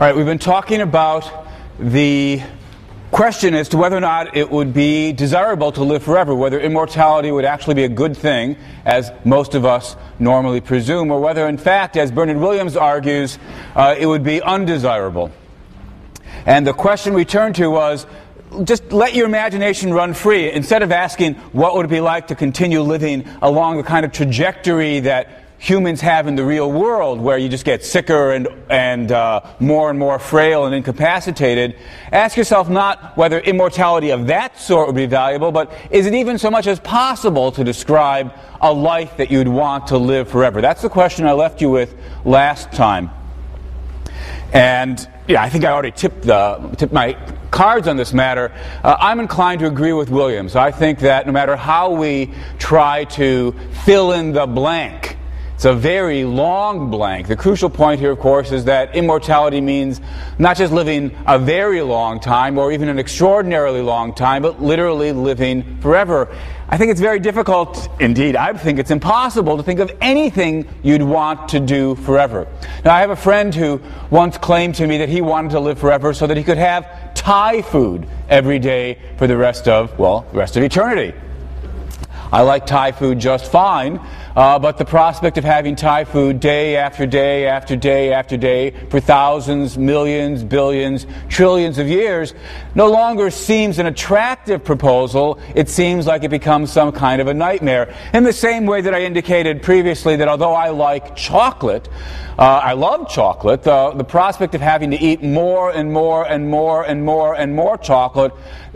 All right, we've been talking about the question as to whether or not it would be desirable to live forever, whether immortality would actually be a good thing, as most of us normally presume, or whether, in fact, as Bernard Williams argues, it would be undesirable. And the question we turned to was, just let your imagination run free. Instead of asking what would it be like to continue living along the kind of trajectory that humans have in the real world, where you just get sicker and more frail and incapacitated, ask yourself not whether immortality of that sort would be valuable, but is it even so much as possible to describe a life that you'd want to live forever? That's the question I left you with last time. And yeah, I think I already tipped my cards on this matter. I'm inclined to agree with Williams. I think that no matter how we try to fill in the blank, it's a very long blank. The crucial point here, of course, is that immortality means not just living a very long time or even an extraordinarily long time, but literally living forever. I think it's very difficult, indeed, I think it's impossible to think of anything you'd want to do forever. Now, I have a friend who once claimed to me that he wanted to live forever so that he could have Thai food every day for the rest of eternity. I like Thai food just fine, but the prospect of having Thai food day after day after day after day for thousands, millions, billions, trillions of years no longer seems an attractive proposal. It seems like it becomes some kind of a nightmare. In the same way that I indicated previously that although I like chocolate, I love chocolate, the prospect of having to eat more and more and more and more and more chocolate,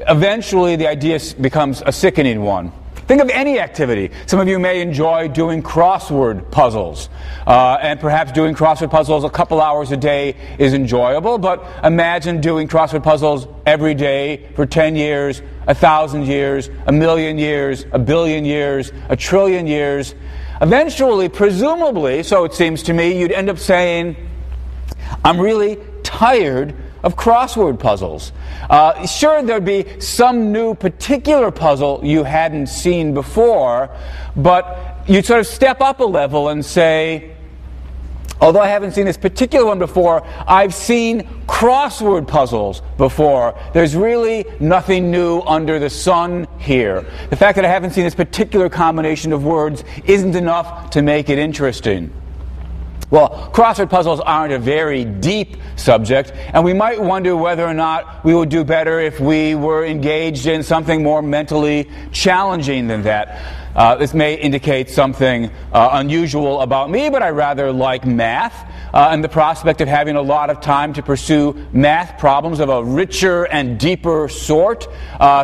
eventually the idea becomes a sickening one. Think of any activity. Some of you may enjoy doing crossword puzzles. And perhaps doing crossword puzzles a couple hours a day is enjoyable, but imagine doing crossword puzzles every day for 10 years, 1,000 years, 1,000,000 years, 1,000,000,000 years, 1,000,000,000,000 years. Eventually, presumably, so it seems to me, you'd end up saying, I'm really tired of crossword puzzles. Sure, there'd be some new particular puzzle you hadn't seen before, but you'd sort of step up a level and say, although I haven't seen this particular one before, I've seen crossword puzzles before. There's really nothing new under the sun here. The fact that I haven't seen this particular combination of words isn't enough to make it interesting. Well, crossword puzzles aren't a very deep subject, and we might wonder whether or not we would do better if we were engaged in something more mentally challenging than that. This may indicate something unusual about me, but I rather like math, and the prospect of having a lot of time to pursue math problems of a richer and deeper sort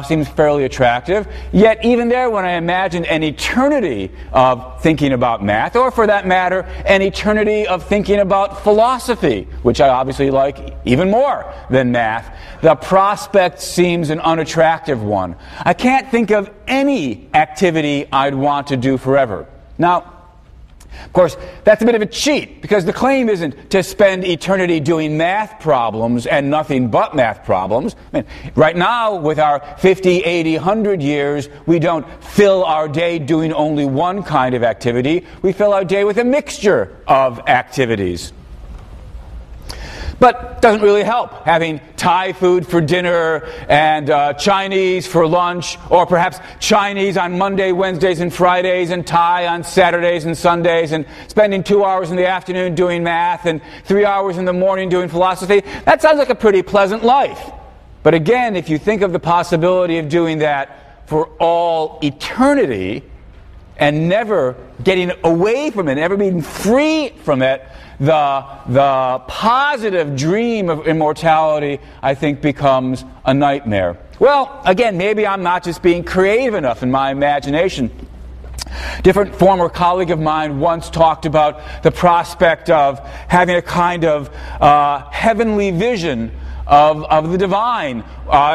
seems fairly attractive. Yet even there, when I imagine an eternity of thinking about math, or for that matter, an eternity of thinking about philosophy, which I obviously like even more than math, the prospect seems an unattractive one. I can't think of any activity I'd want to do forever. Now, of course, that's a bit of a cheat, because the claim isn't to spend eternity doing math problems and nothing but math problems. I mean, right now, with our 50, 80, 100 years, we don't fill our day doing only one kind of activity. We fill our day with a mixture of activities. But it doesn't really help having Thai food for dinner and Chinese for lunch, or perhaps Chinese on Monday, Wednesdays, and Fridays, and Thai on Saturdays and Sundays, and spending 2 hours in the afternoon doing math and 3 hours in the morning doing philosophy. That sounds like a pretty pleasant life. But again, if you think of the possibility of doing that for all eternity and never getting away from it, never being free from it, the positive dream of immortality, I think, becomes a nightmare. Well, again, maybe I'm not just being creative enough in my imagination. Different former colleague of mine once talked about the prospect of having a kind of heavenly vision of the divine.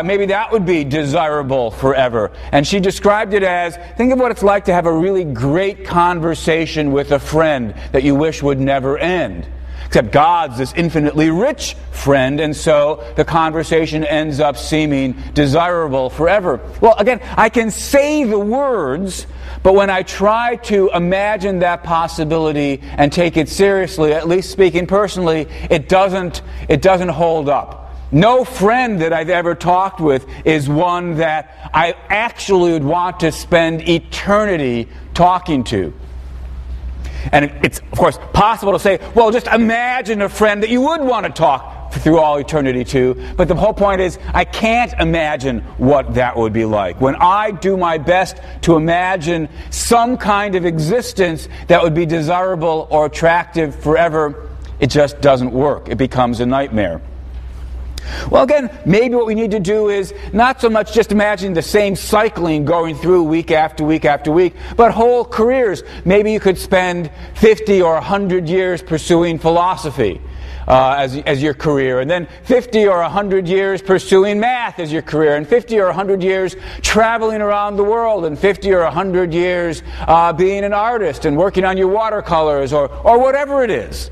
Maybe that would be desirable forever. And she described it as, think of what it's like to have a really great conversation with a friend that you wish would never end. Except God's this infinitely rich friend, and so the conversation ends up seeming desirable forever. Well, again, I can say the words, But when I try to imagine that possibility and take it seriously, at least speaking personally, it doesn't hold up. No friend that I've ever talked with is one that I actually would want to spend eternity talking to. And it's, of course, possible to say, well, just imagine a friend that you would want to talk through all eternity to. But the whole point is, I can't imagine what that would be like. When I do my best to imagine some kind of existence that would be desirable or attractive forever, it just doesn't work. It becomes a nightmare. Well, again, maybe what we need to do is not so much just imagine the same cycling going through week after week after week, but whole careers. Maybe you could spend 50 or 100 years pursuing philosophy as your career, and then 50 or 100 years pursuing math as your career, and 50 or 100 years traveling around the world, and 50 or 100 years being an artist and working on your watercolors or whatever it is.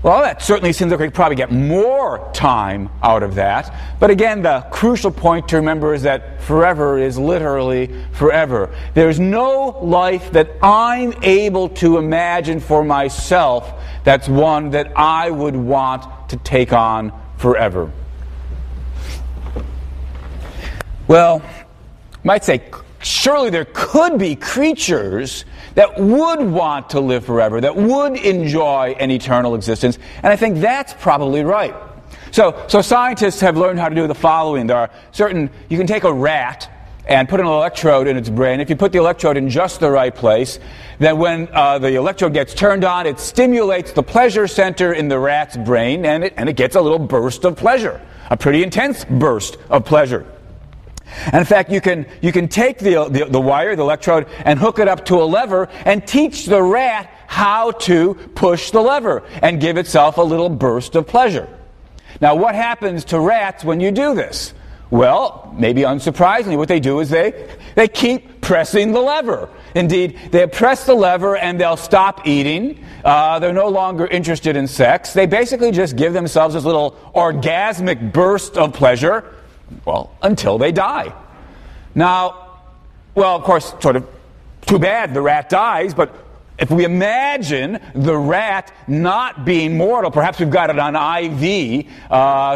Well, that certainly seems like we could probably get more time out of that. But again, the crucial point to remember is that forever is literally forever. There's no life that I'm able to imagine for myself that's one that I would want to take on forever. Well, you might say, surely there could be creatures that would want to live forever, that would enjoy an eternal existence, and I think that's probably right. So scientists have learned how to do the following. There are certain, you can take a rat and put an electrode in its brain. If you put the electrode in just the right place, then when the electrode gets turned on, it stimulates the pleasure center in the rat's brain, and it gets a little burst of pleasure, a pretty intense burst of pleasure. And in fact, you can take the wire, the electrode, and hook it up to a lever and teach the rat how to push the lever and give itself a little burst of pleasure. Now, what happens to rats when you do this? Well, maybe unsurprisingly, what they do is they keep pressing the lever. Indeed, they press the lever and they'll stop eating. They're no longer interested in sex. They basically just give themselves this little orgasmic burst of pleasure, well, until they die. Now, well, of course, sort of too bad the rat dies, but if we imagine the rat not being mortal, perhaps we've got it on IV,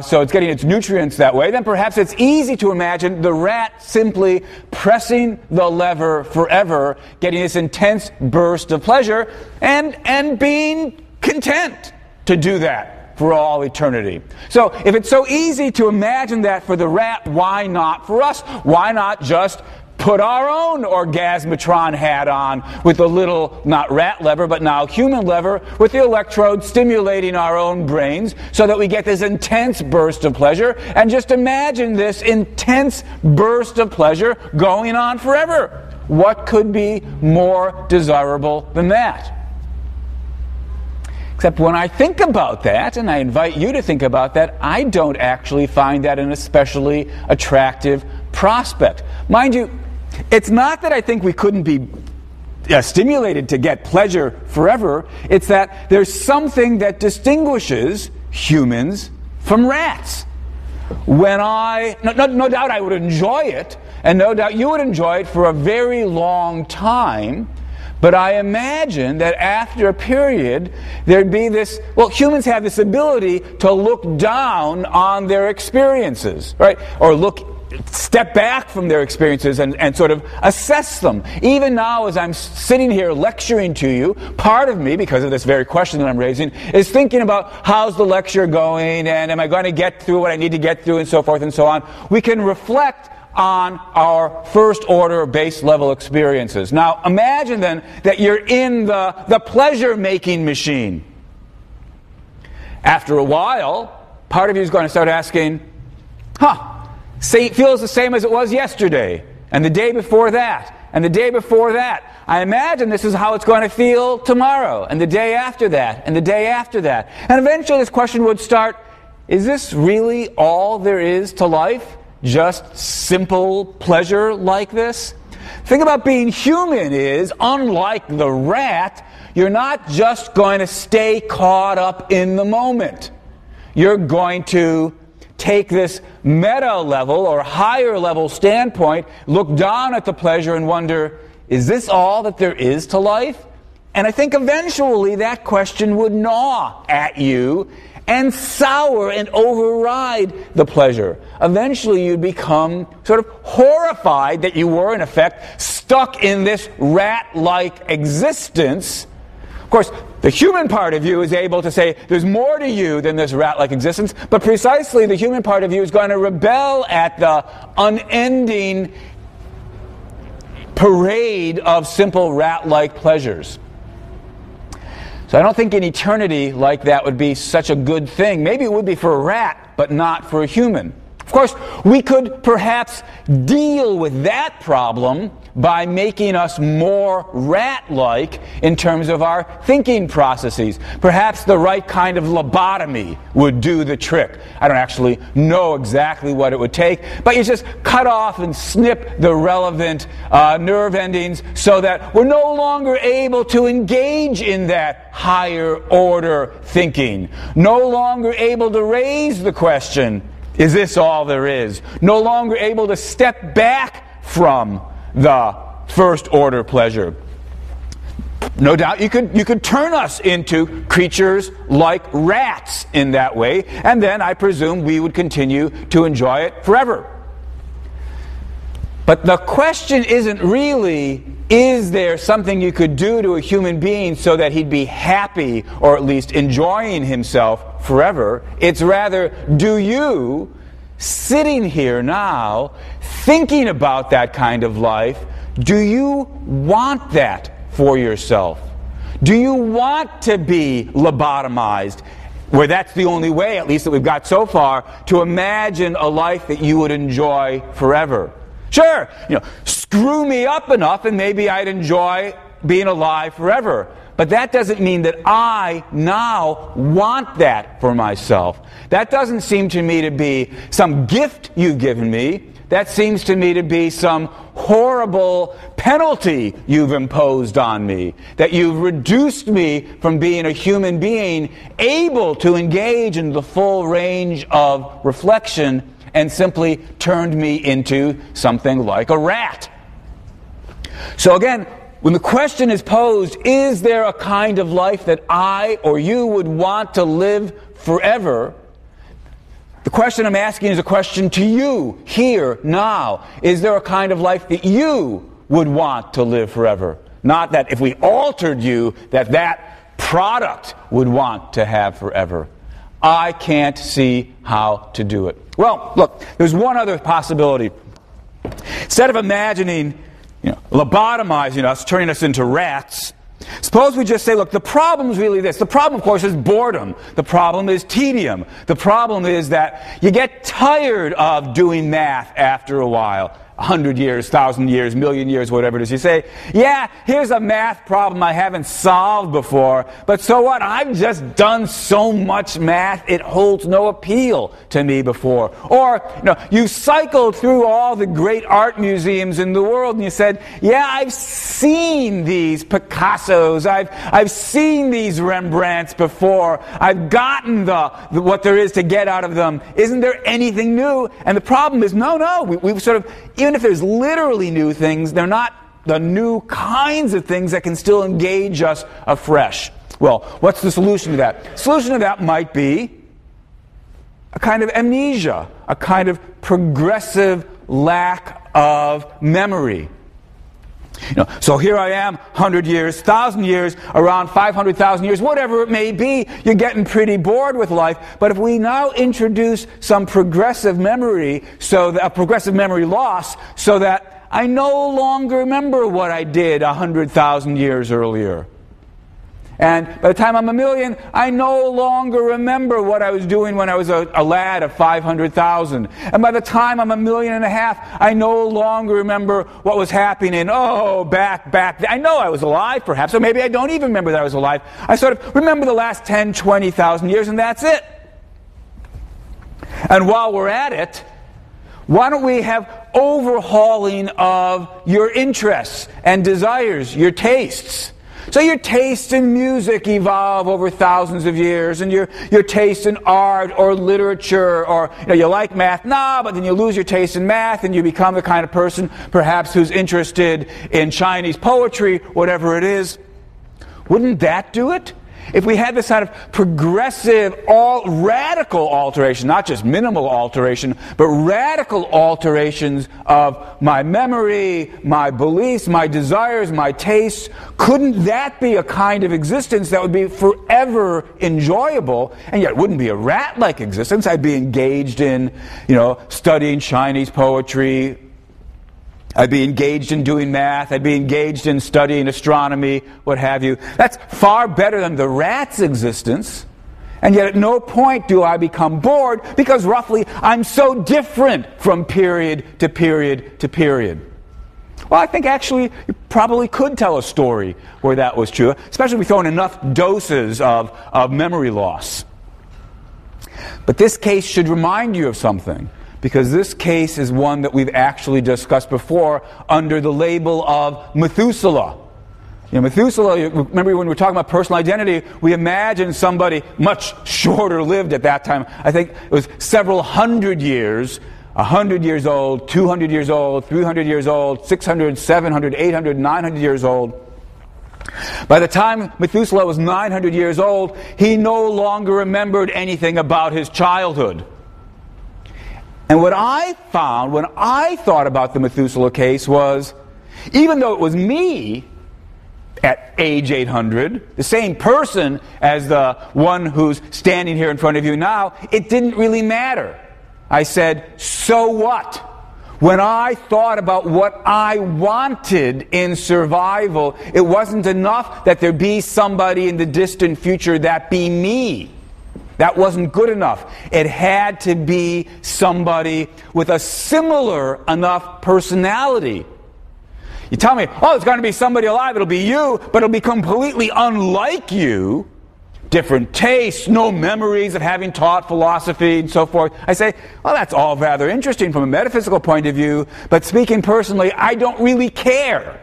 so it's getting its nutrients that way, then perhaps it's easy to imagine the rat simply pressing the lever forever, getting this intense burst of pleasure, and being content to do that for all eternity. So if it's so easy to imagine that for the rat, why not for us? Why not just put our own orgasmatron hat on with the little, not rat lever, but now human lever, with the electrode stimulating our own brains so that we get this intense burst of pleasure, and just imagine this intense burst of pleasure going on forever. What could be more desirable than that? Except when I think about that, and I invite you to think about that, I don't actually find that an especially attractive prospect. Mind you, it's not that I think we couldn't be stimulated to get pleasure forever. It's that there's something that distinguishes humans from rats. When no doubt I would enjoy it, and no doubt you would enjoy it for a very long time, but I imagine that after a period, there'd be this, well, humans have this ability to look down on their experiences, right? Or step back from their experiences and sort of assess them. Even now, as I'm sitting here lecturing to you, part of me, because of this very question that I'm raising, is thinking about how's the lecture going, and am I going to get through what I need to get through, and so forth and so on. We can reflect on our first order base level experiences. Now imagine then that you're in the pleasure making machine. After a while, part of you is going to start asking, feels the same as it was yesterday, and the day before that, and the day before that. I imagine this is how it's going to feel tomorrow, and the day after that, and the day after that. And eventually this question would start, is this really all there is to life? Just simple pleasure like this? The thing about being human is, unlike the rat, you're not just going to stay caught up in the moment. You're going to take this meta level or higher level standpoint, look down at the pleasure and wonder, is this all that there is to life? And I think eventually that question would gnaw at you and sour and override the pleasure. Eventually you'd become sort of horrified that you were, in effect, stuck in this rat-like existence. Of course, the human part of you is able to say, there's more to you than this rat-like existence, but precisely the human part of you is going to rebel at the unending parade of simple rat-like pleasures. So I don't think an eternity like that would be such a good thing. Maybe it would be for a rat, but not for a human. Of course, we could perhaps deal with that problem by making us more rat-like in terms of our thinking processes. Perhaps the right kind of lobotomy would do the trick. I don't actually know exactly what it would take, but you just cut off and snip the relevant nerve endings so that we're no longer able to engage in that higher order thinking. No longer able to raise the question, is this all there is? No longer able to step back from the first order pleasure. No doubt you could turn us into creatures like rats in that way, and then I presume we would continue to enjoy it forever. But the question isn't really, is there something you could do to a human being so that he'd be happy or at least enjoying himself forever? It's rather, do you, sitting here now, thinking about that kind of life, do you want that for yourself? Do you want to be lobotomized, where that's the only way, at least that we've got so far, to imagine a life that you would enjoy forever? Sure, screw me up enough and maybe I'd enjoy being alive forever. But that doesn't mean that I now want that for myself. That doesn't seem to me to be some gift you've given me. That seems to me to be some horrible penalty you've imposed on me. That you've reduced me from being a human being able to engage in the full range of reflection and simply turned me into something like a rat. So again, when the question is posed, is there a kind of life that I or you would want to live forever? The question I'm asking is a question to you, here, now. Is there a kind of life that you would want to live forever? Not that if we altered you, that product would want to have forever. I can't see how to do it. Well, look, there's one other possibility. Instead of imagining, lobotomizing us, turning us into rats, suppose we just say, look, the problem is really this. The problem, of course, is boredom. The problem is tedium. The problem is that you get tired of doing math after a while. 100 years, 1,000 years, million years, whatever it is. You say, yeah, here's a math problem I haven't solved before, but so what? I've just done so much math, it holds no appeal to me before. Or, you cycled through all the great art museums in the world and you said, yeah, I've seen these Picassos, I've seen these Rembrandts before, I've gotten what there is to get out of them. Isn't there anything new? And the problem is, no, we've sort of, even if there's literally new things, they're not the new kinds of things that can still engage us afresh. Well, what's the solution to that? The solution to that might be a kind of amnesia, a kind of progressive lack of memory. So here I am, 100 years, 1,000 years, around 500,000 years, whatever it may be, you're getting pretty bored with life. But if we now introduce some progressive memory, a progressive memory loss, so that I no longer remember what I did 100,000 years earlier. And by the time I'm a million, I no longer remember what I was doing when I was a lad of 500,000. And by the time I'm 1.5 million, I no longer remember what was happening. Back. I know I was alive, perhaps, or maybe I don't even remember that I was alive. I sort of remember the last 10, 20,000 years, and that's it. And while we're at it, why don't we have overhauling of your interests and desires, your tastes? So your taste in music evolve over thousands of years, and your taste in art or literature, or you like math, but then you lose your taste in math and you become the kind of person perhaps who's interested in Chinese poetry, whatever it is. Wouldn't that do it? If we had this kind of progressive, radical alteration, not just minimal alteration, but radical alterations of my memory, my beliefs, my desires, my tastes, couldn't that be a kind of existence that would be forever enjoyable? And yet it wouldn't be a rat-like existence. I'd be engaged in, studying Chinese poetry. I'd be engaged in doing math. I'd be engaged in studying astronomy, what have you. That's far better than the rat's existence. And yet at no point do I become bored, because roughly I'm so different from period to period to period. Well, I think actually you probably could tell a story where that was true, especially if we throw in enough doses of memory loss. But this case should remind you of something, because this case is one that we've actually discussed before under the label of Methuselah. Methuselah, remember when we were talking about personal identity, we imagined somebody much shorter lived at that time. I think it was several hundred years, 100 years old, 200 years old, 300 years old, 600, 700, 800, 900 years old. By the time Methuselah was 900 years old, he no longer remembered anything about his childhood. And what I found when I thought about the Methuselah case was, even though it was me at age 800, the same person as the one who's standing here in front of you now, it didn't really matter. I said, so what? When I thought about what I wanted in survival, it wasn't enough that there be somebody in the distant future that be me. That wasn't good enough. It had to be somebody with a similar enough personality. You tell me, there's going to be somebody alive, it'll be you, but it'll be completely unlike you. Different tastes, no memories of having taught philosophy and so forth. I say, that's all rather interesting from a metaphysical point of view, but speaking personally, I don't really care.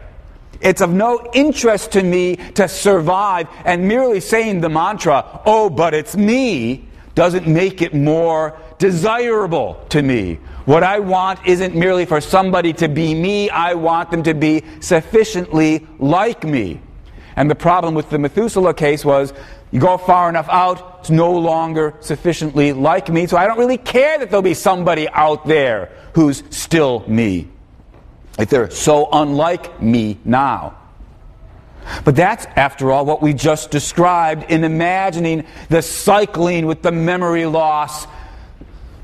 It's of no interest to me to survive, and merely saying the mantra, but it's me, doesn't make it more desirable to me. What I want isn't merely for somebody to be me, I want them to be sufficiently like me. And the problem with the Methuselah case was, you go far enough out, it's no longer sufficiently like me, so I don't really care that there'll be somebody out there who's still me, if they're so unlike me now. But that's, after all, what we just described in imagining the cycling with the memory loss.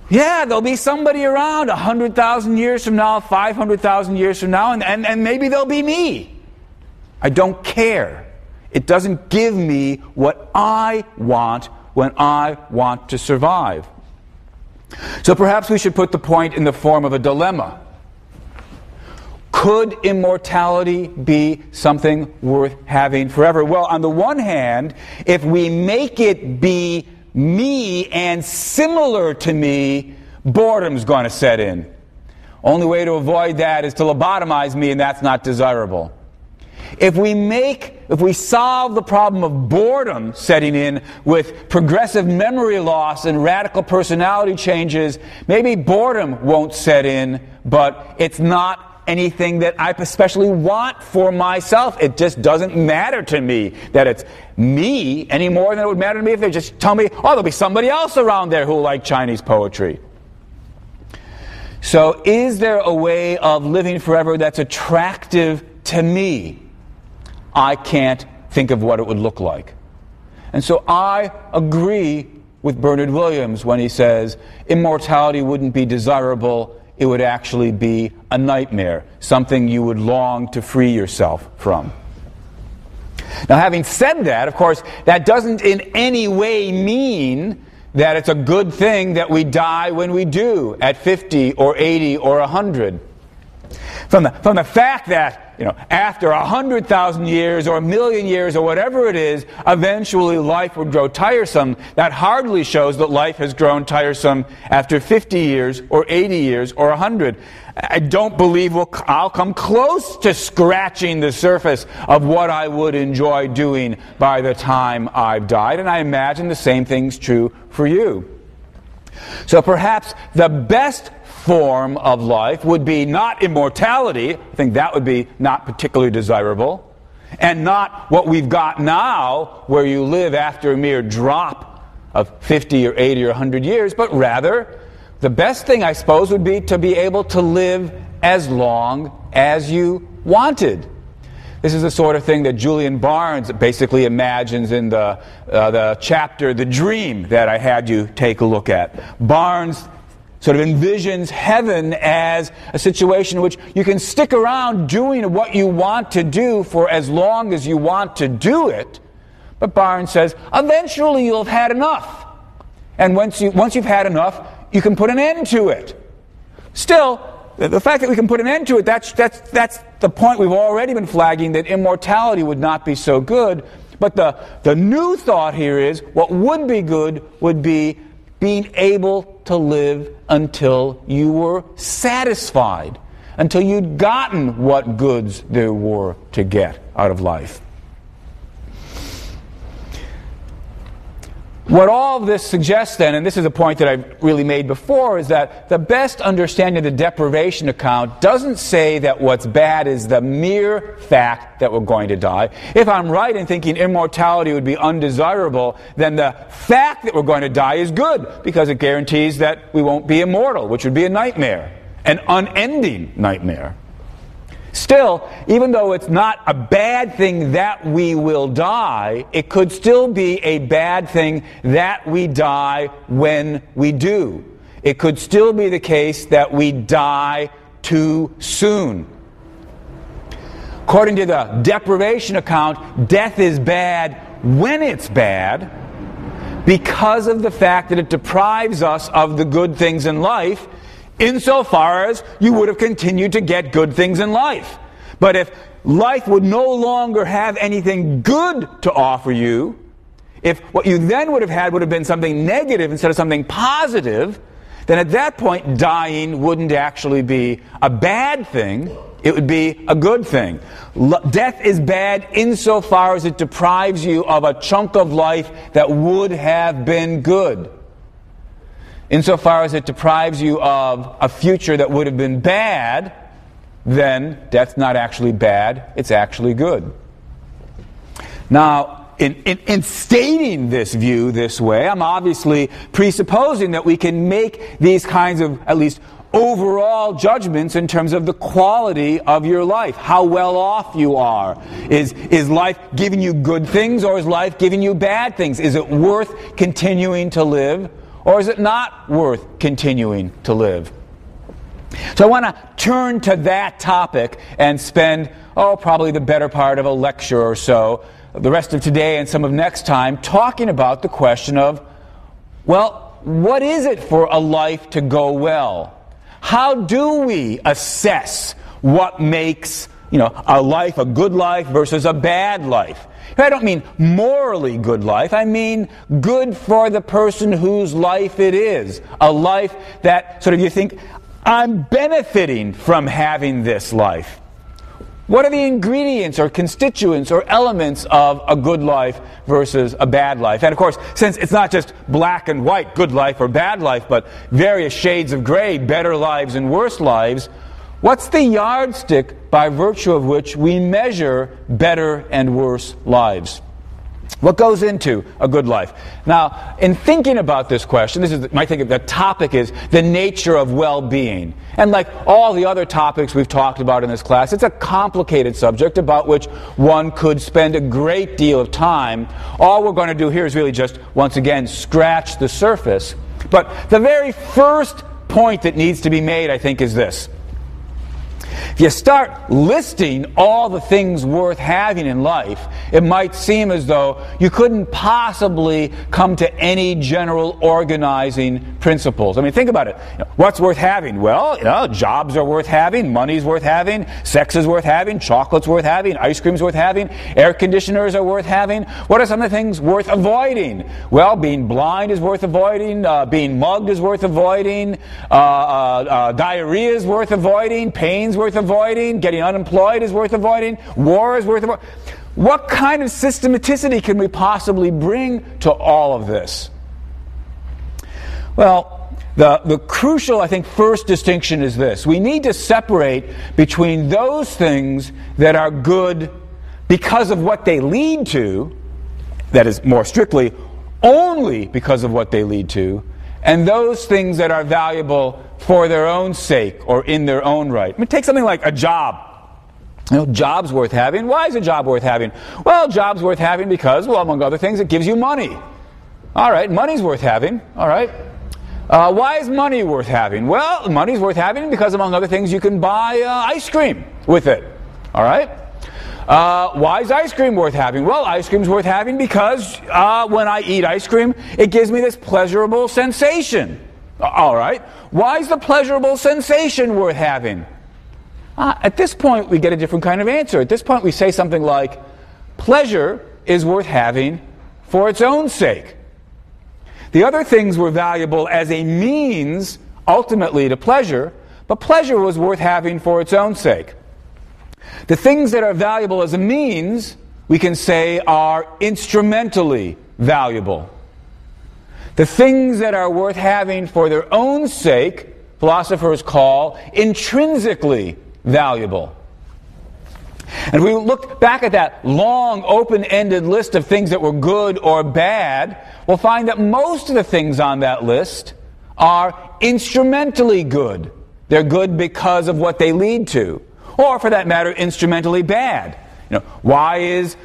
Yeah, there'll be somebody around 100,000 years from now, 500,000 years from now, and maybe they'll be me. I don't care. It doesn't give me what I want when I want to survive. So perhaps we should put the point in the form of a dilemma. Could immortality be something worth having forever? Well, on the one hand, if we make it be me and similar to me, boredom's going to set in. Only way to avoid that is to lobotomize me, and that's not desirable. If we solve the problem of boredom setting in with progressive memory loss and radical personality changes, maybe boredom won't set in, but it's not anything that I especially want for myself. It just doesn't matter to me that it's me any more than it would matter to me if they just tell me, there'll be somebody else around there who will like Chinese poetry. So is there a way of living forever that's attractive to me? I can't think of what it would look like. And so I agree with Bernard Williams when he says immortality wouldn't be desirable, it would actually be a nightmare, something you would long to free yourself from. Now, having said that, of course, that doesn't in any way mean that it's a good thing that we die when we do, at 50 or 80 or 100. From the fact that after 100,000 years or 1,000,000 years or whatever it is, eventually life would grow tiresome. That hardly shows that life has grown tiresome after 50 years or 80 years or 100. I don't believe I'll come close to scratching the surface of what I would enjoy doing by the time I've died, and I imagine the same thing's true for you. So perhaps the best form of life would be not immortality. I think that would be not particularly desirable. And not what we've got now, where you live after a mere drop of 50 or 80 or 100 years, but rather the best thing, I suppose, would be to be able to live as long as you wanted. This is the sort of thing that Julian Barnes basically imagines in the chapter, The Dream, that I had you take a look at. Barnes sort of envisions heaven as a situation in which you can stick around doing what you want to do for as long as you want to do it. But Barnes says, eventually you'll have had enough. And once you've had enough, you can put an end to it. Still, the fact that we can put an end to it, that's the point we've already been flagging, that immortality would not be so good. But the new thought here is, what would be good would be being able to live until you were satisfied, until you'd gotten what goods there were to get out of life. What all of this suggests then, and this is a point that I've really made before, is that the best understanding of the deprivation account doesn't say that what's bad is the mere fact that we're going to die. If I'm right in thinking immortality would be undesirable, then the fact that we're going to die is good, because it guarantees that we won't be immortal, which would be a nightmare, an unending nightmare. Still, even though it's not a bad thing that we will die, it could still be a bad thing that we die when we do. It could still be the case that we die too soon. According to the deprivation account, death is bad when it's bad because of the fact that it deprives us of the good things in life, insofar as you would have continued to get good things in life. But if life would no longer have anything good to offer you, if what you then would have had would have been something negative instead of something positive, then at that point dying wouldn't actually be a bad thing, it would be a good thing. Death is bad insofar as it deprives you of a chunk of life that would have been good. Insofar as it deprives you of a future that would have been bad, then death's not actually bad, it's actually good. Now, in stating this view this way, I'm obviously presupposing that we can make these kinds of, at least overall judgments in terms of the quality of your life, how well off you are. Is life giving you good things, or is life giving you bad things? Is it worth continuing to live, or is it not worth continuing to live? So I want to turn to that topic and spend, probably the better part of a lecture or so, the rest of today and some of next time, talking about the question of, well, what is it for a life to go well? How do we assess what makes, a life a good life versus a bad life? I don't mean morally good life. I mean good for the person whose life it is. A life that sort of you think, I'm benefiting from having this life. What are the ingredients or constituents or elements of a good life versus a bad life? And of course, since it's not just black and white, good life or bad life, but various shades of gray, better lives and worse lives, what's the yardstick by virtue of which we measure better and worse lives? What goes into a good life? Now, in thinking about this question, the topic is the nature of well-being. And like all the other topics we've talked about in this class, it's a complicated subject about which one could spend a great deal of time. All we're going to do here is really just, once again, scratch the surface. But the very first point that needs to be made, I think, is this. If you start listing all the things worth having in life, it might seem as though you couldn't possibly come to any general organizing principles. I mean, think about it. What's worth having? Well, jobs are worth having, money's worth having, sex is worth having, chocolate's worth having, ice cream's worth having, air conditioners are worth having. What are some of the things worth avoiding? Well, being blind is worth avoiding, being mugged is worth avoiding, diarrhea is worth avoiding, pain's worth avoiding, getting unemployed is worth avoiding, war is worth avoiding. What kind of systematicity can we possibly bring to all of this? Well, the crucial, I think, first distinction is this. We need to separate between those things that are good because of what they lead to, that is, more strictly, only because of what they lead to, and those things that are valuable for their own sake or in their own right. I mean, take something like a job. Job's worth having. Why is a job worth having? Well, job's worth having because, well, among other things, it gives you money. All right, money's worth having. All right. Why is money worth having? Well, money's worth having because, among other things, you can buy ice cream with it. All right? Why is ice cream worth having? Well, ice cream's worth having because when I eat ice cream, it gives me this pleasurable sensation. All right? Why is the pleasurable sensation worth having? At this point, we get a different kind of answer. At this point, we say something like, pleasure is worth having for its own sake. The other things were valuable as a means, ultimately, to pleasure, but pleasure was worth having for its own sake. The things that are valuable as a means, we can say, are instrumentally valuable. The things that are worth having for their own sake, philosophers call intrinsically valuable. And we look back at that long, open-ended list of things that were good or bad, we'll find that most of the things on that list are instrumentally good. They're good because of what they lead to. Or, for that matter, instrumentally bad. Why is,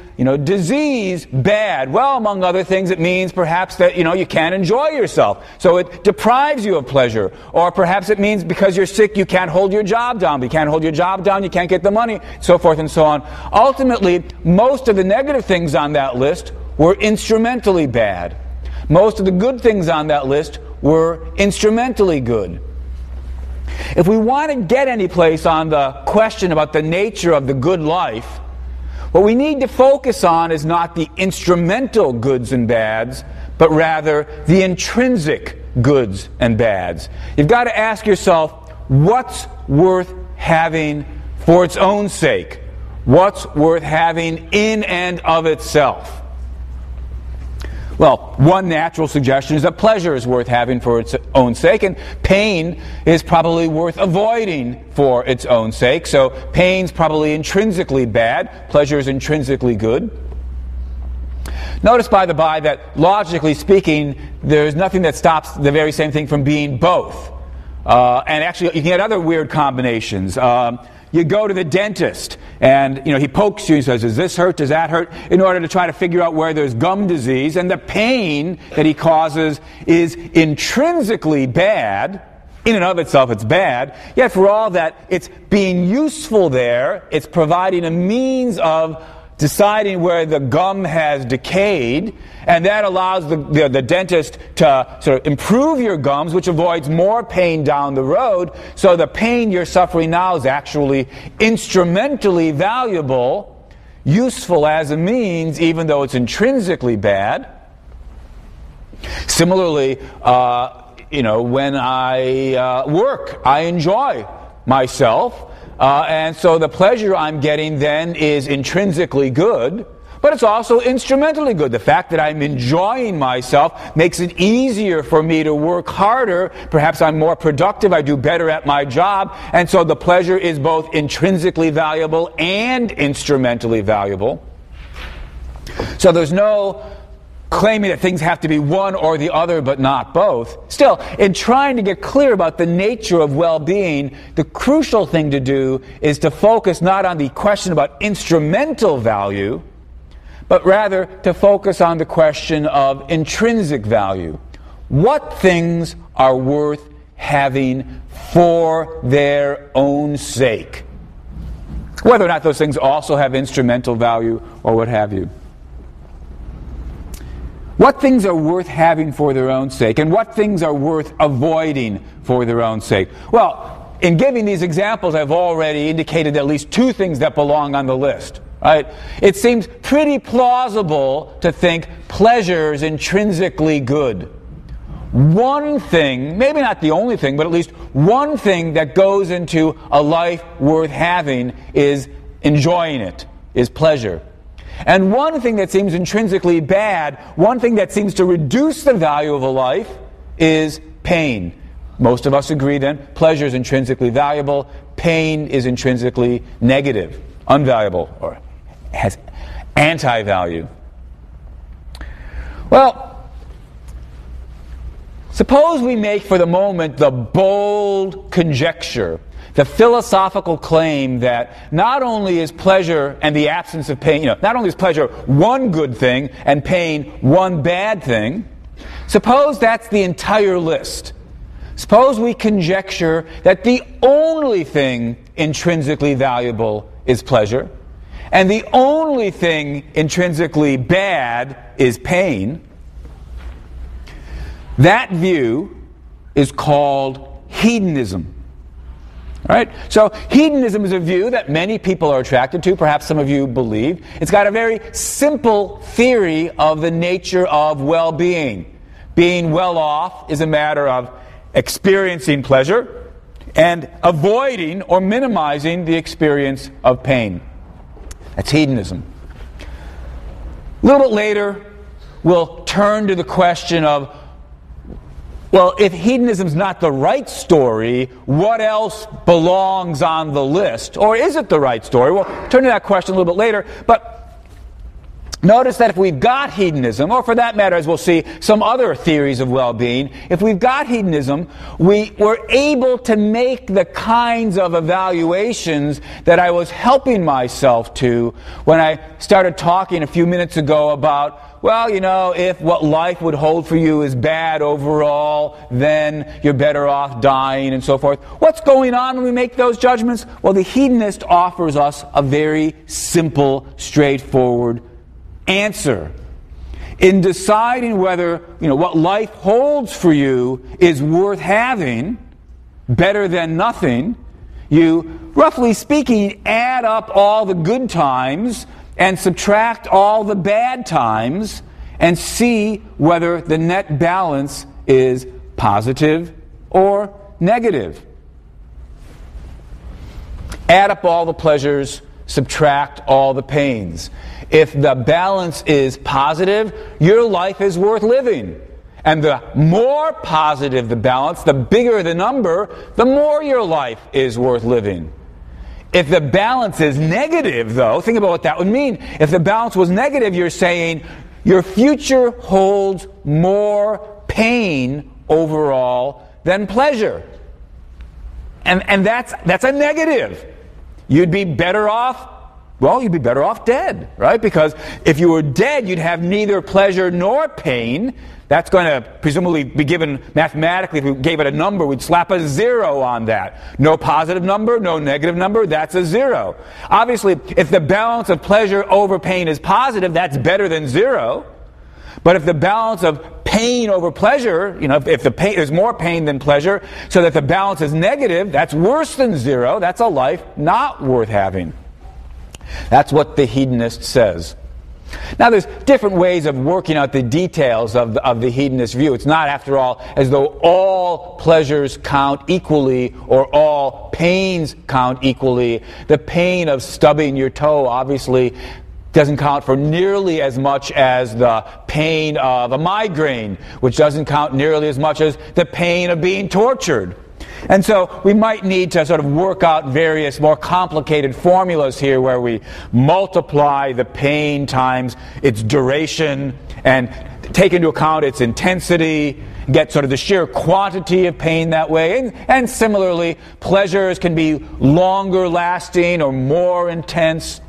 disease bad? Well, among other things, it means perhaps that, you can't enjoy yourself. So it deprives you of pleasure. Or perhaps it means because you're sick, you can't hold your job down. But you can't hold your job down, you can't get the money, so forth and so on. Ultimately, most of the negative things on that list were instrumentally bad. Most of the good things on that list were instrumentally good. If we want to get any place on the question about the nature of the good life, what we need to focus on is not the instrumental goods and bads, but rather the intrinsic goods and bads. You've got to ask yourself, what's worth having for its own sake? What's worth having in and of itself? Well, one natural suggestion is that pleasure is worth having for its own sake, and pain is probably worth avoiding for its own sake. So pain's probably intrinsically bad, pleasure is intrinsically good. Notice, by the by, that logically speaking, there's nothing that stops the very same thing from being both. And actually, you can get other weird combinations. You go to the dentist, and he pokes you and says, does this hurt, does that hurt, in order to try to figure out where there's gum disease, and the pain that he causes is intrinsically bad. In and of itself, it's bad. Yet for all that it's being useful there, it's providing a means of deciding where the gum has decayed, and that allows the dentist to sort of improve your gums, which avoids more pain down the road. So the pain you're suffering now is actually instrumentally valuable, useful as a means, even though it's intrinsically bad. Similarly, when I work, I enjoy myself. And so the pleasure I'm getting then is intrinsically good, but it's also instrumentally good. The fact that I'm enjoying myself makes it easier for me to work harder. Perhaps I'm more productive, I do better at my job, and so the pleasure is both intrinsically valuable and instrumentally valuable. So there's no claiming that things have to be one or the other but not both. Still, in trying to get clear about the nature of well-being, the crucial thing to do is to focus not on the question about instrumental value, but rather to focus on the question of intrinsic value. What things are worth having for their own sake? Whether or not those things also have instrumental value or what have you. What things are worth having for their own sake, and what things are worth avoiding for their own sake? Well, in giving these examples, I've already indicated at least two things that belong on the list. Right? It seems pretty plausible to think pleasure is intrinsically good. One thing, maybe not the only thing, but at least one thing that goes into a life worth having is enjoying it, is pleasure. And one thing that seems intrinsically bad, one thing that seems to reduce the value of a life, is pain. Most of us agree then, pleasure is intrinsically valuable, pain is intrinsically negative, unvaluable, or has anti-value. Well, suppose we make for the moment the bold conjecture, the philosophical claim that not only is pleasure and the absence of pain, not only is pleasure one good thing and pain one bad thing, suppose that's the entire list. Suppose we conjecture that the only thing intrinsically valuable is pleasure, and the only thing intrinsically bad is pain. That view is called hedonism. Right? So hedonism is a view that many people are attracted to, perhaps some of you believe. It's got a very simple theory of the nature of well-being. Being well off is a matter of experiencing pleasure and avoiding or minimizing the experience of pain. That's hedonism. A little bit later, we'll turn to the question of, well, if hedonism's not the right story, what else belongs on the list? Or is it the right story? We'll turn to that question a little bit later. But notice that if we've got hedonism, or for that matter, as we'll see, some other theories of well-being, if we've got hedonism, we were able to make the kinds of evaluations that I was helping myself to when I started talking a few minutes ago about, well, if what life would hold for you is bad overall, then you're better off dying and so forth. What's going on when we make those judgments? Well, the hedonist offers us a very simple, straightforward answer. In deciding whether, what life holds for you is worth having, better than nothing, you, roughly speaking, add up all the good times and subtract all the bad times and see whether the net balance is positive or negative. Add up all the pleasures, subtract all the pains. If the balance is positive, your life is worth living. And the more positive the balance, the bigger the number, the more your life is worth living. If the balance is negative, though, think about what that would mean. If the balance was negative, you're saying your future holds more pain overall than pleasure. And that's a negative. You'd be better off, you'd be better off dead, right? Because if you were dead, you'd have neither pleasure nor pain. That's going to presumably be given mathematically. If we gave it a number, we'd slap a 0 on that. No positive number, no negative number, that's a 0. Obviously, if the balance of pleasure over pain is positive, that's better than 0. But if the balance of pain over pleasure, if the pain, there's more pain than pleasure, so that the balance is negative, that's worse than 0. That's a life not worth having. That's what the hedonist says. Now, there's different ways of working out the details of the hedonist view. It's not, after all, as though all pleasures count equally or all pains count equally. The pain of stubbing your toe obviously doesn't count for nearly as much as the pain of a migraine, which doesn't count nearly as much as the pain of being tortured. And so we might need to sort of work out various more complicated formulas here where we multiply the pain times its duration and take into account its intensity, get sort of the sheer quantity of pain that way. And similarly, pleasures can be longer lasting or more intense.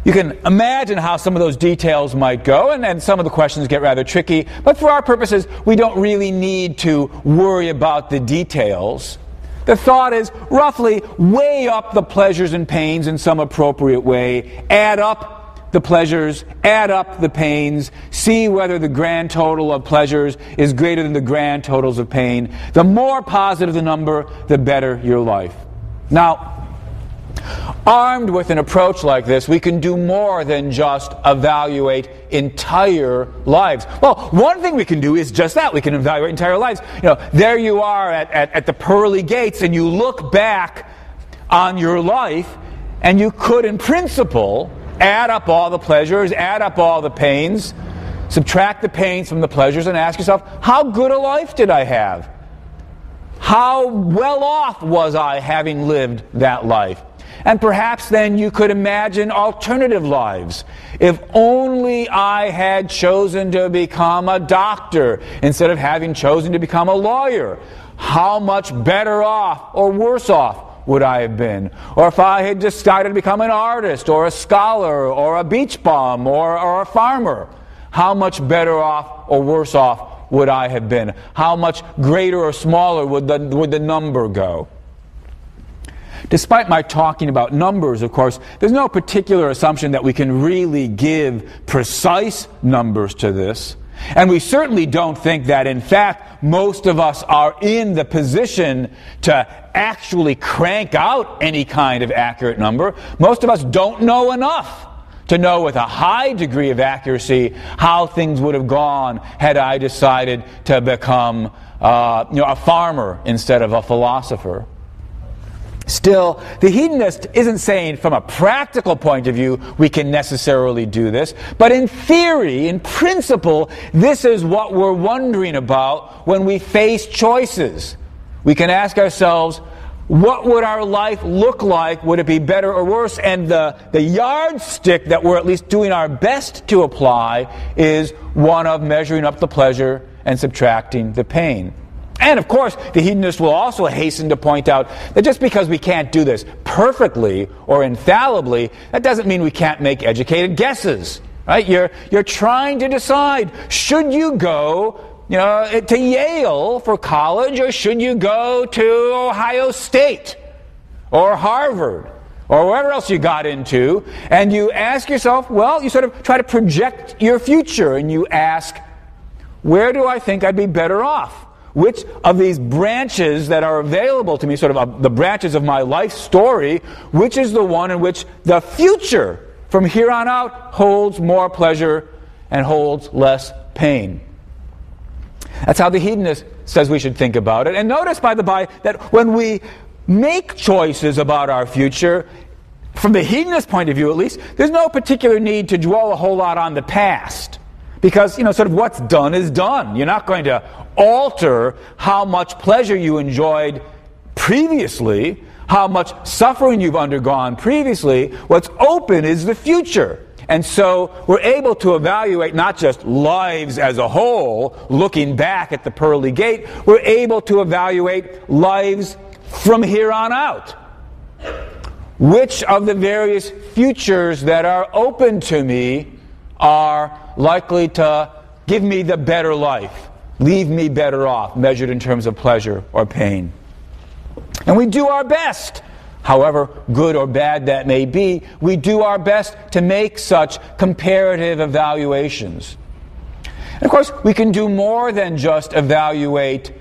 You can imagine how some of those details might go, and some of the questions get rather tricky. But for our purposes, we don't really need to worry about the details. The thought is roughly weigh up the pleasures and pains in some appropriate way, add up the pleasures, add up the pains, see whether the grand total of pleasures is greater than the grand totals of pain. The more positive the number, the better your life. Now, armed with an approach like this, we can do more than just evaluate entire lives. Well, one thing we can do is just that. We can evaluate entire lives. There you are at the pearly gates, and you look back on your life, and you could, in principle, add up all the pleasures, add up all the pains, subtract the pains from the pleasures, and ask yourself, how good a life did I have? How well off was I having lived that life? And perhaps then you could imagine alternative lives. If only I had chosen to become a doctor instead of having chosen to become a lawyer, how much better off or worse off would I have been? Or if I had decided to become an artist or a scholar or a beach bum or a farmer, how much better off or worse off would I have been? How much greater or smaller would the number go? Despite my talking about numbers, of course, there's no particular assumption that we can really give precise numbers to this. And we certainly don't think that, in fact, most of us are in the position to actually crank out any kind of accurate number. Most of us don't know enough to know with a high degree of accuracy how things would have gone had I decided to become a farmer instead of a philosopher. Still, the hedonist isn't saying from a practical point of view we can necessarily do this, but in theory, in principle, this is what we're wondering about when we face choices. We can ask ourselves, what would our life look like? Would it be better or worse? And the yardstick that we're at least doing our best to apply is one of measuring up the pleasure and subtracting the pain. And of course, the hedonist will also hasten to point out that just because we can't do this perfectly or infallibly, that doesn't mean we can't make educated guesses. Right? You're trying to decide, should you go to Yale for college, or should you go to Ohio State or Harvard or wherever else you got into? And you ask yourself, well, you sort of try to project your future, and you ask, where do I think I'd be better off? Which of these branches that are available to me, sort of the branches of my life story, which is the one in which the future from here on out holds more pleasure and holds less pain? That's how the hedonist says we should think about it. And notice, by the by, that when we make choices about our future, from the hedonist point of view at least, there's no particular need to dwell a whole lot on the past. Because, sort of what's done is done. You're not going to alter how much pleasure you enjoyed previously, how much suffering you've undergone previously. What's open is the future. And so we're able to evaluate not just lives as a whole, looking back at the pearly gate, we're able to evaluate lives from here on out. Which of the various futures that are open to me are likely to give me the better life, leave me better off, measured in terms of pleasure or pain? And we do our best, however good or bad that may be, we do our best to make such comparative evaluations. And of course, we can do more than just evaluate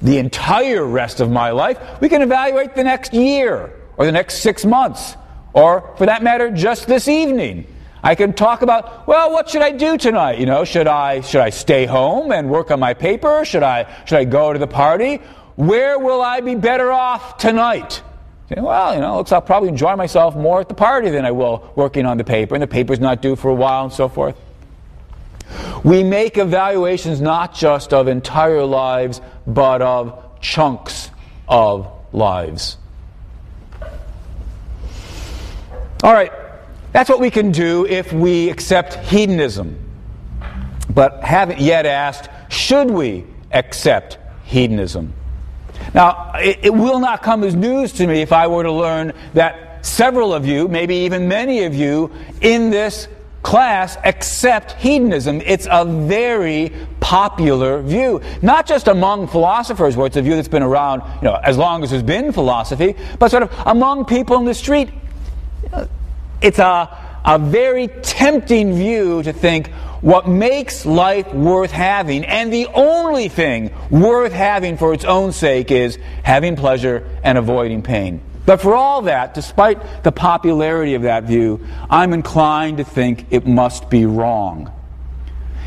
the entire rest of my life. We can evaluate the next year, or the next 6 months, or for that matter, just this evening. I can talk about, well, what should I do tonight? Should I stay home and work on my paper? Should I go to the party? Where will I be better off tonight? Well, looks I'll probably enjoy myself more at the party than I will working on the paper, and the paper's not due for a while, and so forth. We make evaluations not just of entire lives, but of chunks of lives. All right. That's what we can do if we accept hedonism. But haven't yet asked, should we accept hedonism? Now, it will not come as news to me if I were to learn that several of you, maybe even many of you, in this class accept hedonism. It's a very popular view. Not just among philosophers, where it's a view that's been around as long as there's been philosophy, but sort of among people in the street. It's a a very tempting view to think what makes life worth having, and the only thing worth having for its own sake, is having pleasure and avoiding pain. But for all that, despite the popularity of that view, I'm inclined to think it must be wrong.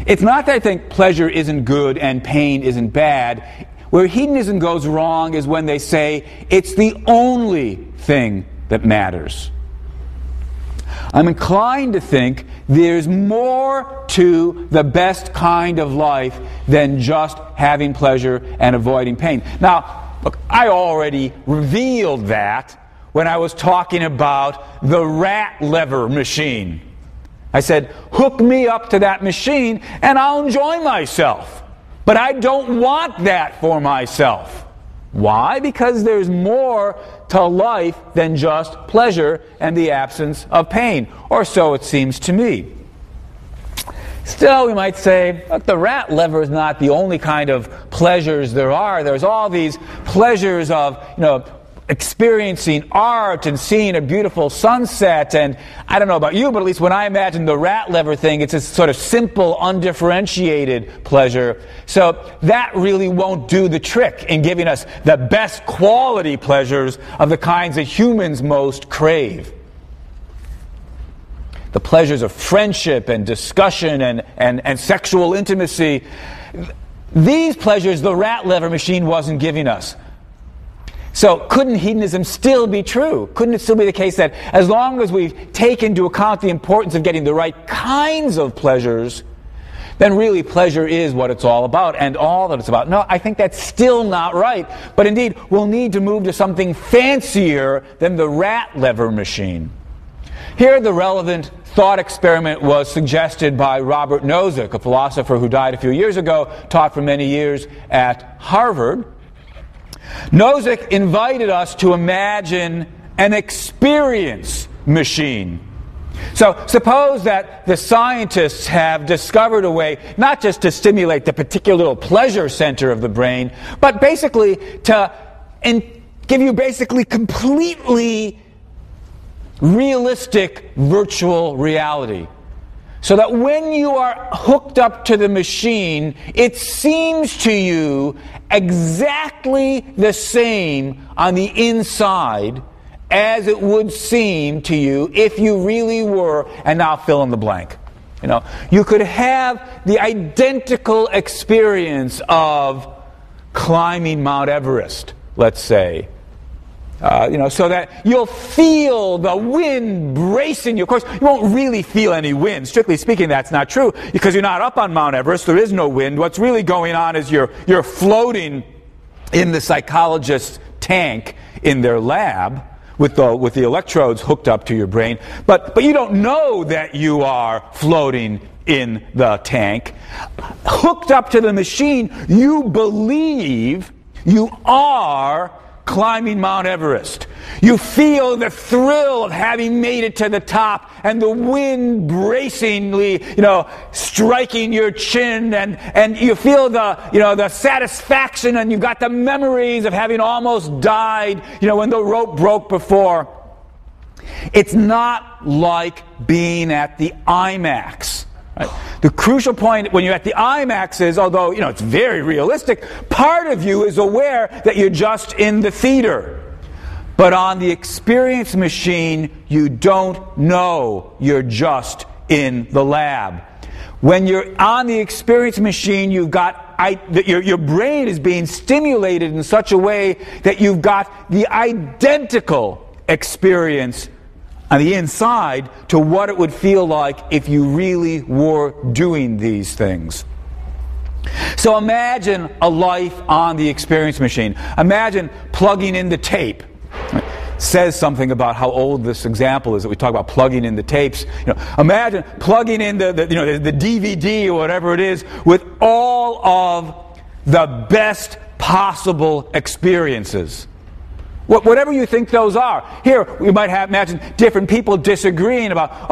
It's not that I think pleasure isn't good and pain isn't bad. Where hedonism goes wrong is when they say it's the only thing that matters. I'm inclined to think there's more to the best kind of life than just having pleasure and avoiding pain. Now, look, I already revealed that when I was talking about the rat lever machine. I said, hook me up to that machine and I'll enjoy myself. But I don't want that for myself. Why? Because there's more to life than just pleasure and the absence of pain. Or so it seems to me. Still, we might say, look, the rat lever is not the only kind of pleasures there are. There's all these pleasures of, experiencing art and seeing a beautiful sunset. And I don't know about you, but at least when I imagine the rat lever thing, it's a sort of simple, undifferentiated pleasure. So that really won't do the trick in giving us the best quality pleasures of the kinds that humans most crave. The pleasures of friendship and discussion and sexual intimacy. These pleasures the rat lever machine wasn't giving us. So couldn't hedonism still be true? Couldn't it still be the case that as long as we take into account the importance of getting the right kinds of pleasures, then really pleasure is what it's all about and all that it's about? No, I think that's still not right. But indeed, we'll need to move to something fancier than the rat lever machine. Here, the relevant thought experiment was suggested by Robert Nozick, a philosopher who died a few years ago, taught for many years at Harvard. Nozick invited us to imagine an experience machine. So suppose that the scientists have discovered a way not just to stimulate the particular little pleasure center of the brain, but basically to give you basically completely realistic virtual reality. So that when you are hooked up to the machine, it seems to you exactly the same on the inside as it would seem to you if you really were, and now fill in the blank. You could have the identical experience of climbing Mount Everest, let's say. So that you'll feel the wind bracing you. Of course, you won't really feel any wind. Strictly speaking, that's not true, because you're not up on Mount Everest. There is no wind. What's really going on is you're floating in the psychologist's tank in their lab with the electrodes hooked up to your brain. But you don't know that you are floating in the tank. Hooked up to the machine, you believe you are climbing Mount Everest. You feel the thrill of having made it to the top, and the wind bracingly, striking your chin, and you feel the satisfaction, and you've got the memories of having almost died, when the rope broke before. It's not like being at the IMAX. Right? The crucial point when you're at the IMAX is, although it's very realistic, part of you is aware that you're just in the theater. But on the experience machine, you don't know you're just in the lab. When you're on the experience machine, you've got your brain is being stimulated in such a way that you've got the identical experience on the inside to what it would feel like if you really were doing these things. So imagine a life on the experience machine. Imagine plugging in the tape. It says something about how old this example is that we talk about plugging in the tapes. Imagine plugging in the DVD or whatever it is with all of the best possible experiences. Whatever you think those are. Here, we might imagine different people disagreeing about,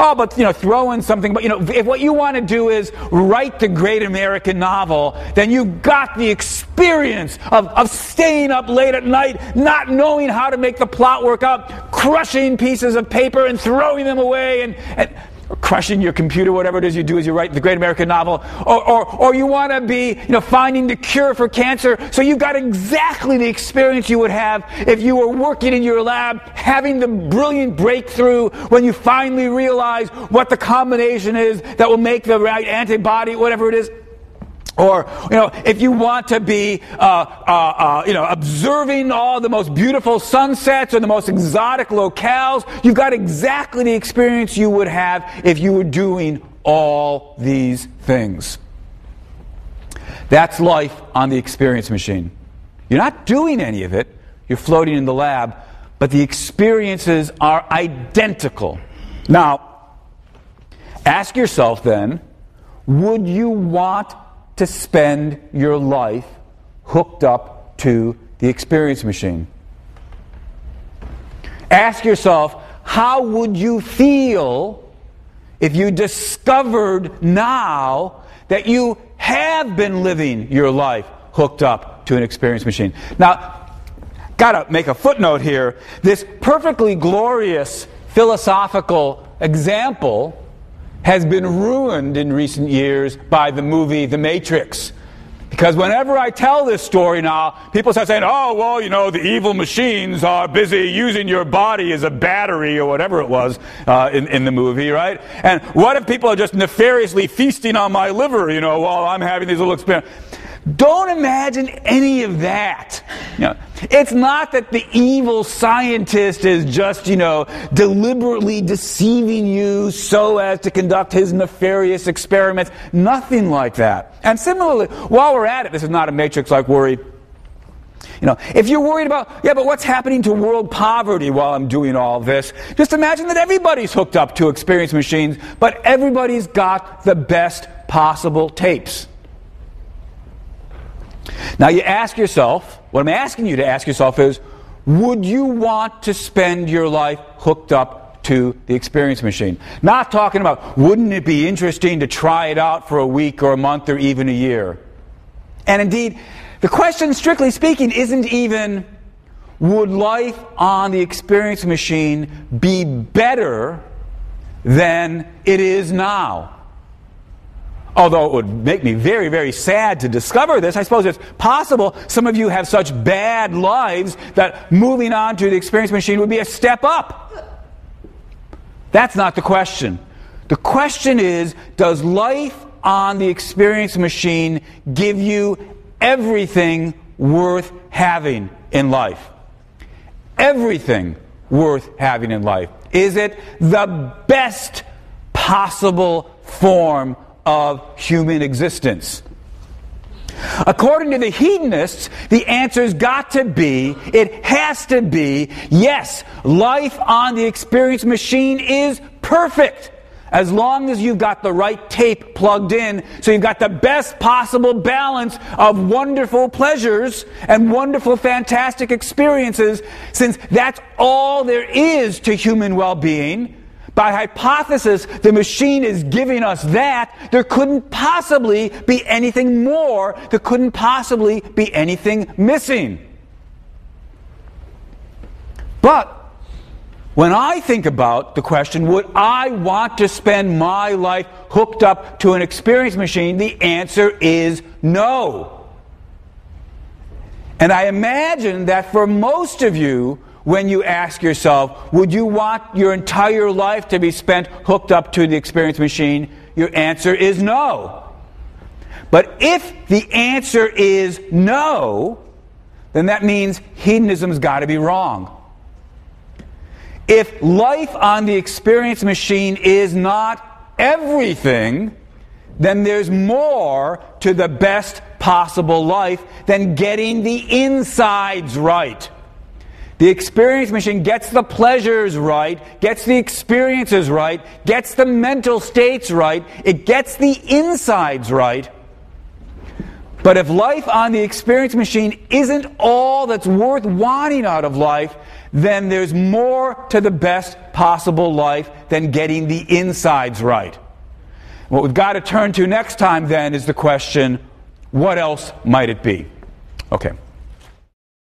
throw in something. But, if what you want to do is write the great American novel, then you've got the experience of staying up late at night, not knowing how to make the plot work out, crushing pieces of paper and throwing them away. And or crushing your computer, whatever it is you do as you write the great American novel, or you want to be, finding the cure for cancer. So you've got exactly the experience you would have if you were working in your lab, having the brilliant breakthrough when you finally realize what the combination is that will make the right antibody, whatever it is. Or, if you want to be, observing all the most beautiful sunsets or the most exotic locales, you've got exactly the experience you would have if you were doing all these things. That's life on the experience machine. You're not doing any of it. You're floating in the lab, but the experiences are identical. Now, ask yourself then, would you want to spend your life hooked up to the experience machine? Ask yourself, how would you feel if you discovered now that you have been living your life hooked up to an experience machine? Now, gotta make a footnote here. This perfectly glorious philosophical example has been ruined in recent years by the movie The Matrix. Because whenever I tell this story now, people start saying, the evil machines are busy using your body as a battery or whatever it was in the movie, right? And what if people are just nefariously feasting on my liver, while I'm having these little experiments? Don't imagine any of that. It's not that the evil scientist is just, deliberately deceiving you so as to conduct his nefarious experiments. Nothing like that. And similarly, while we're at it, this is not a Matrix-like worry. If you're worried about, but what's happening to world poverty while I'm doing all this? Just imagine that everybody's hooked up to experience machines, but everybody's got the best possible tapes. Now you ask yourself, what I'm asking you to ask yourself is, would you want to spend your life hooked up to the experience machine? Not talking about, wouldn't it be interesting to try it out for a week or a month or even a year? And indeed, the question, strictly speaking, isn't even, would life on the experience machine be better than it is now? Although it would make me very, very sad to discover this, I suppose it's possible some of you have such bad lives that moving on to the experience machine would be a step up. That's not the question. The question is, does life on the experience machine give you everything worth having in life? Everything worth having in life. Is it the best possible form of human existence? According to the hedonists, the answer's got to be, it has to be, yes, life on the experience machine is perfect, as long as you've got the right tape plugged in, so you've got the best possible balance of wonderful pleasures and wonderful, fantastic experiences, since that's all there is to human well-being. By hypothesis, the machine is giving us that. There couldn't possibly be anything more. There couldn't possibly be anything missing. But when I think about the question, would I want to spend my life hooked up to an experience machine, the answer is no. And I imagine that for most of you, when you ask yourself, would you want your entire life to be spent hooked up to the experience machine? Your answer is no. But if the answer is no, then that means hedonism's got to be wrong. If life on the experience machine is not everything, then there's more to the best possible life than getting the insides right. The experience machine gets the pleasures right, gets the experiences right, gets the mental states right, it gets the insides right. But if life on the experience machine isn't all that's worth wanting out of life, then there's more to the best possible life than getting the insides right. What we've got to turn to next time then is the question, what else might it be? Okay.